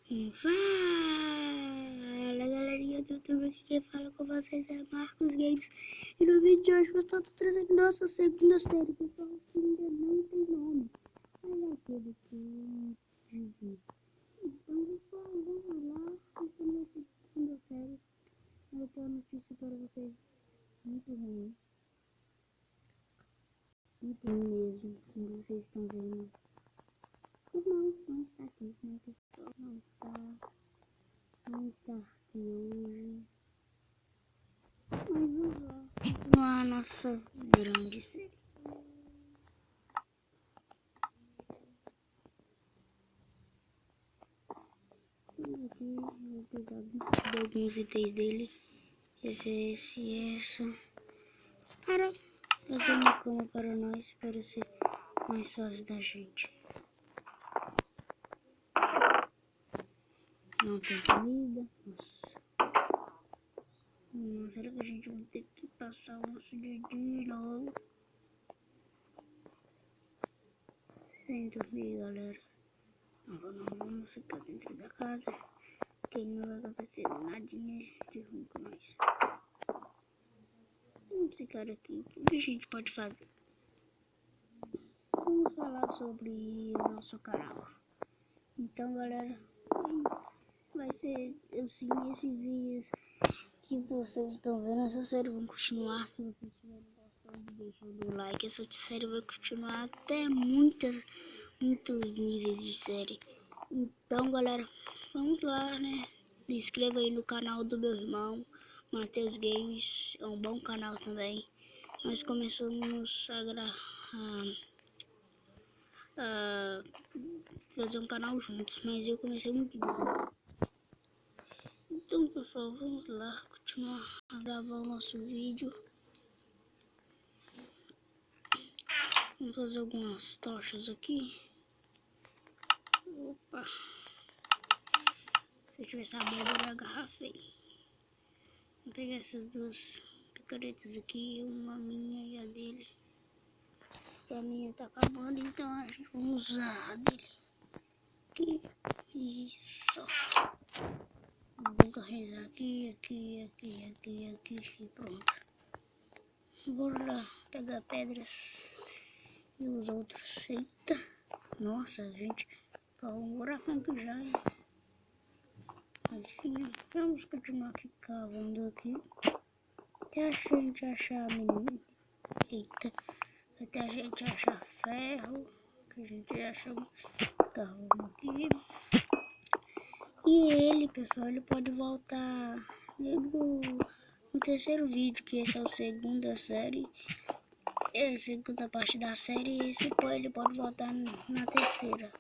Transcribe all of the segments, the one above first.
Fala galerinha do YouTube, aqui quem fala com vocês é Marcos Games. E no vídeo de hoje eu estou trazendo nossa segunda série, pessoal, que ainda não tem nome. Olha aquele que vídeo. Então pessoal, vamos lá, essa é a nossa segunda série. Eu tenho uma notícia para vocês muito ruim. Muito ruim mesmo, como vocês estão vendo. Não está aqui, né pessoal? Não está aqui hoje. Mas vamos lá continuar a nossa grande série. Temos aqui o episódio de alguns itens dele. Essa. Para fazer uma cama para nós, para ser mais fácil da gente. Não tem comida. Nossa. Será que a gente vai ter que passar o nosso dia de novo? Sem dormir, galera. Não vamos ficar dentro da casa, que não vai acontecer nadinha de ruim com nós. Vamos ficar aqui. O que a gente pode fazer? Vamos falar sobre o nosso canal. Então, galera, vai ser assim, esses vídeos que vocês estão vendo. Essa série vai continuar. Se vocês estiverem gostando, deixando o like. Essa série vai continuar até muitos níveis de série. Então, galera, vamos lá, né? Se inscreva aí no canal do meu irmão, Matheus Games. É um bom canal também. Nós começamos a fazer um canal juntos, mas eu comecei muito bem. Então, pessoal, vamos lá continuar a gravar o nosso vídeo. Vamos fazer algumas tochas aqui. Opa! Se eu tivesse a abóbora, eu agarrafei. Vou pegar essas duas picaretas aqui, uma minha e a dele. A minha tá acabando, então a gente vai usar a dele. Aqui. Isso. Vou carregar aqui e pronto. Bora lá pegar pedras e os outros. Eita. Nossa, gente. Cavou um buracão aqui já, hein? Assim, vamos continuar aqui cavando aqui. Até a gente achar a menina. Eita. Até a gente achar ferro. Que a gente acha cavando aqui. E ele, pessoal, ele pode voltar no terceiro vídeo, que esse é o segunda série. É a segunda parte da série. E ele pode voltar na terceira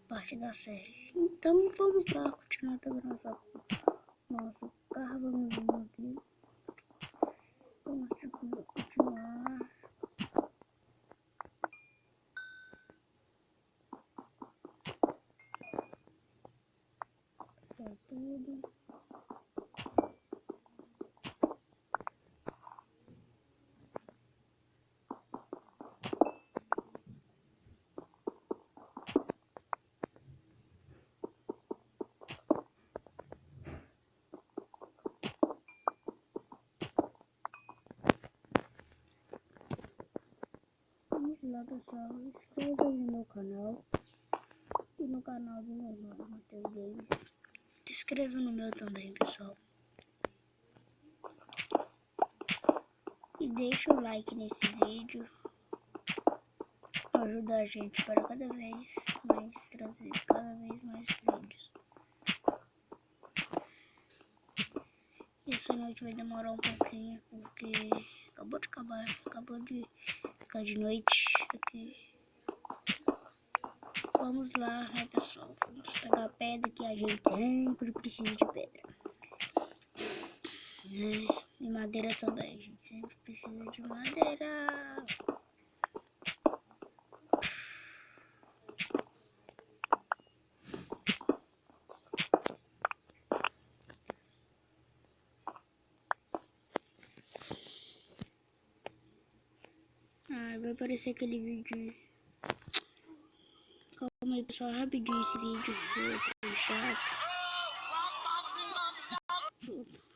parte da série. Então vamos lá, continuar pegando nosso carro. Vamos vir aqui. Vamos continuar. Tá tudo. Vamos lá, pessoal. Inscreva aí no meu canal. E no canal do meu irmão, Matheus Games. Inscreva no meu também, pessoal. E deixa o like nesse vídeo. Ajuda a gente para cada vez mais trazer cada vez mais vídeos. E essa noite vai demorar um pouquinho, porque acabou de ficar de noite aqui. Vamos lá, né, pessoal? Vamos pegar a pedra, que a gente sempre precisa de pedra. E madeira também, a gente sempre precisa de madeira. Vai aparecer aquele vídeo. Calma aí, pessoal, rapidinho esse vídeo. chato.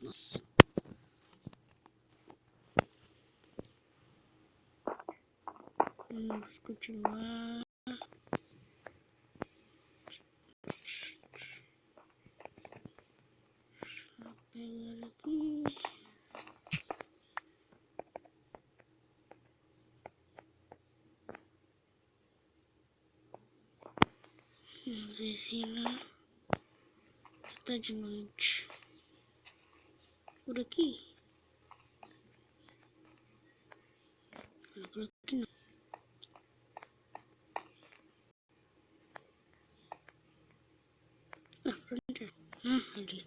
Nossa. Vamos continuar. Vou pegar aqui. Vamos ver se lá está de noite. Por aqui? Não, por aqui não. Ah, por onde é? Ali.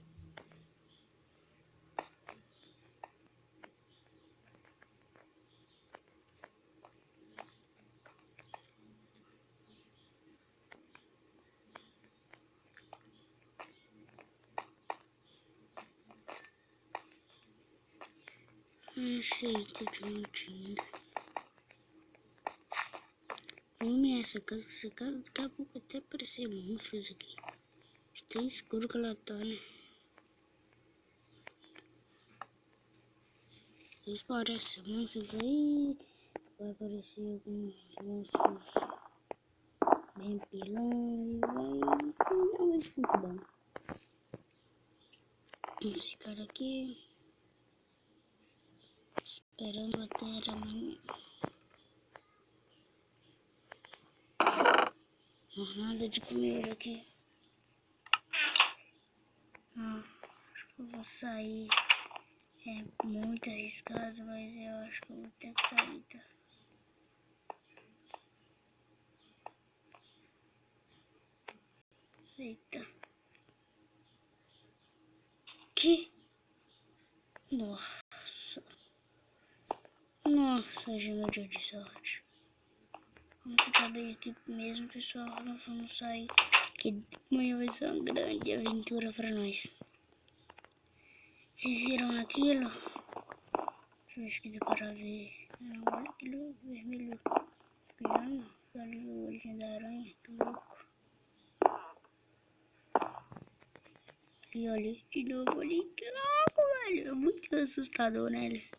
Achei, tá de noite ainda. Homem, essa casa, daqui a pouco até aparecer monstros aqui. Está escuro que ela tá, né? Eles parecem monstros aí. Vai aparecer alguns monstros bem pilões. Não vai ser muito bom. Vamos ficar aqui. Esperando até amanhã. Nada de comer aqui. Acho que eu vou sair. É muito arriscado, mas eu acho que eu vou ter que sair, tá? Eita. Que? Nossa. Nossa, já meu dia de sorte. Vamos ficar bem aqui mesmo, pessoal. Nós vamos sair. Que amanhã vai ser uma grande aventura pra nós. Vocês viram aquilo? Deixa eu ver se dá para ver. Não, olha aquilo vermelho. Brilhando. Olha o olhinho da aranha. Que louco. E olha de novo ali. Que louco, velho. É muito assustador, né? Ele.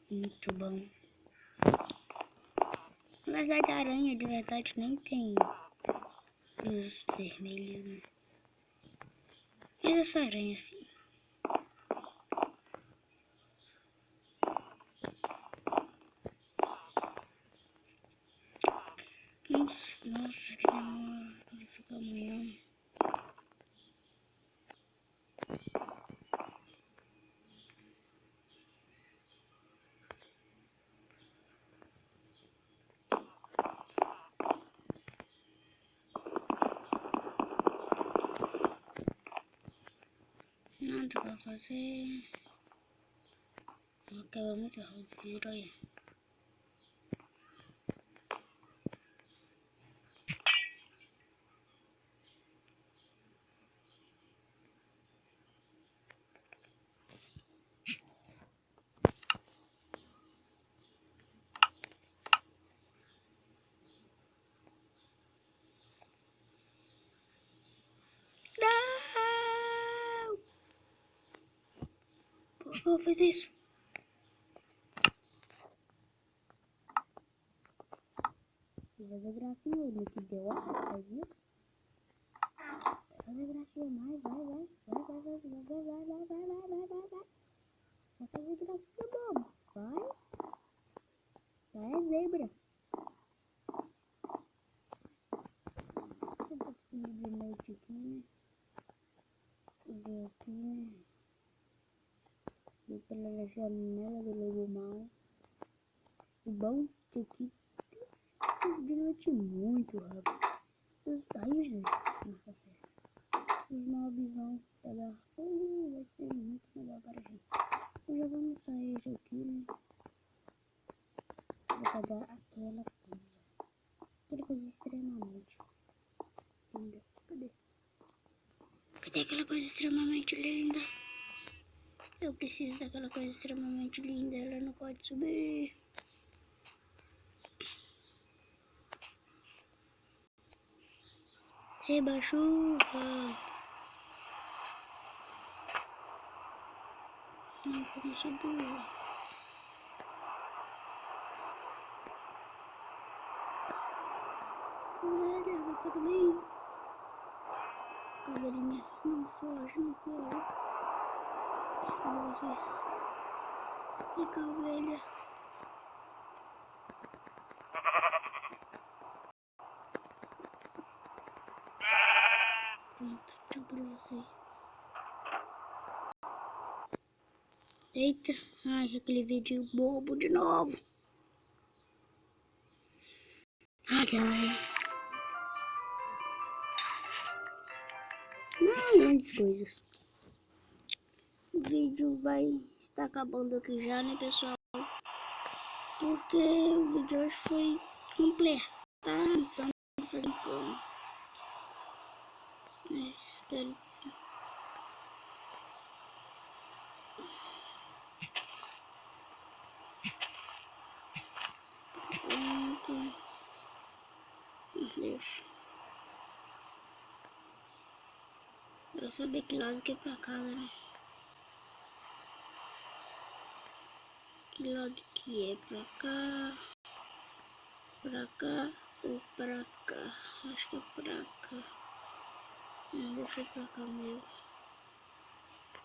Muito bom. Na verdade, a aranha de verdade nem tem luz vermelha, né? Mas essa aranha assim. Nossa, que demora. Ele fica amanhã. Nada pra fazer. Acaba muito rápido, olha. Não! Por que eu fiz isso? Fazer gracinha, ele que deu a faz isso. Fazer gracinha mais, vai. Vai fazer gracinha, bom. Vai, zebra. Um pouquinho de noite aqui, né? Ver aqui, né? Ver pela janela do lobo mau. O bom é que de noite muito rápido. Os raios, nossa, os mobs vão pegar fogo, vai ser muito melhor para a gente. Então já vamos sair aqui, né? Vou pegar aquela coisa extremamente linda. Cadê aquela coisa extremamente linda? Eu preciso daquela coisa extremamente linda, ela não pode subir. Reba chuva. Ai, como subiu. Olha, vai para mim. Caveirinha, não foge, não foge. Cadê você? E caveira. Pronto, tchau pra você. Eita, ai, aquele vídeo bobo de novo. Ai, ai. Não, grandes coisas. O vídeo vai estar acabando aqui já, né, pessoal? Porque o vídeo hoje foi completar a missão de fazer cama. Espero que pronto. Deixa. Eu saber que lado que é pra casa, né? Que lado que é pra cá? Pra cá ou pra cá? Acho que é pra cá. Deve ser pra cá mesmo.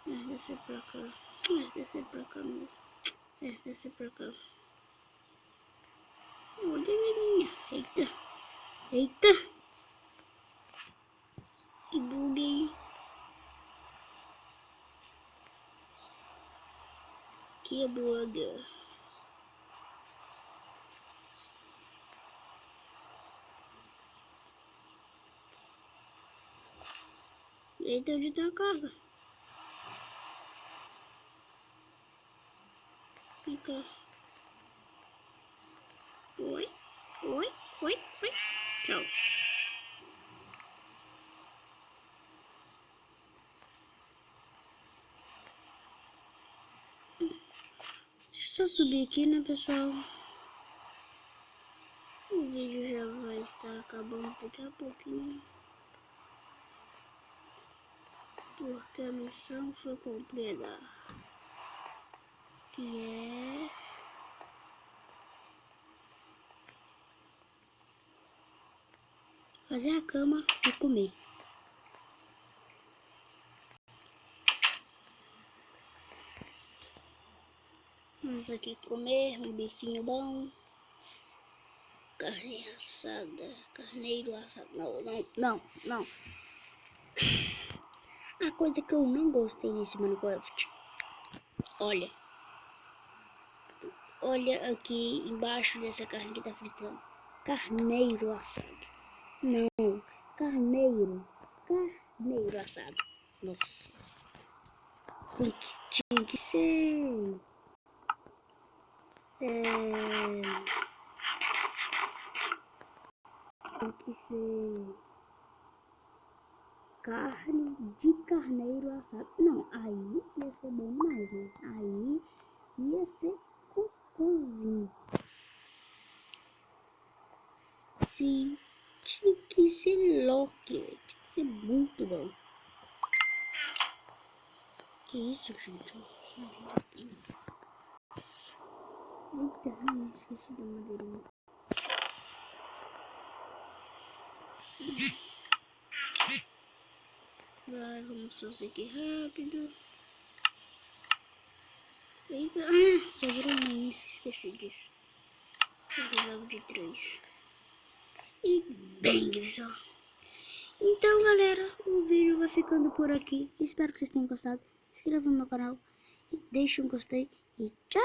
Deve ser pra cá. Deve ser pra cá mesmo. Deve ser pra cá. Olha, eita. Eita. Que bug, hein? Que bug. Eita, onde tá a casa? Fica. Oi, oi, oi, oi. Tchau. Deixa eu só subir aqui, né, pessoal? O vídeo já vai estar acabando daqui a pouquinho. Porque a missão foi cumprida. Que é... fazer a cama e comer. Vamos aqui comer um bifinho bom. Carne assada. Carneiro assado. Não. A coisa que eu não gostei nesse Minecraft. Olha aqui embaixo dessa carne que tá fritando. Carneiro assado. Não, carneiro assado. Nossa. Tinha que ser... Tem que ser... carne de carneiro assado. Não, aí ia ser bom demais, né? Aí ia ser cocôzinho. Sim, tinha que ser Loki. Tinha que ser muito bom. Que isso, gente? Eita, esqueci da madeirinha. Vai, vamos fazer aqui rápido. Eita, sobrou um ainda. Esqueci disso. Eu precisava de 3. E bem, pessoal. Então, galera, o vídeo vai ficando por aqui. Espero que vocês tenham gostado. Se inscreva no meu canal e deixe um gostei. E tchau!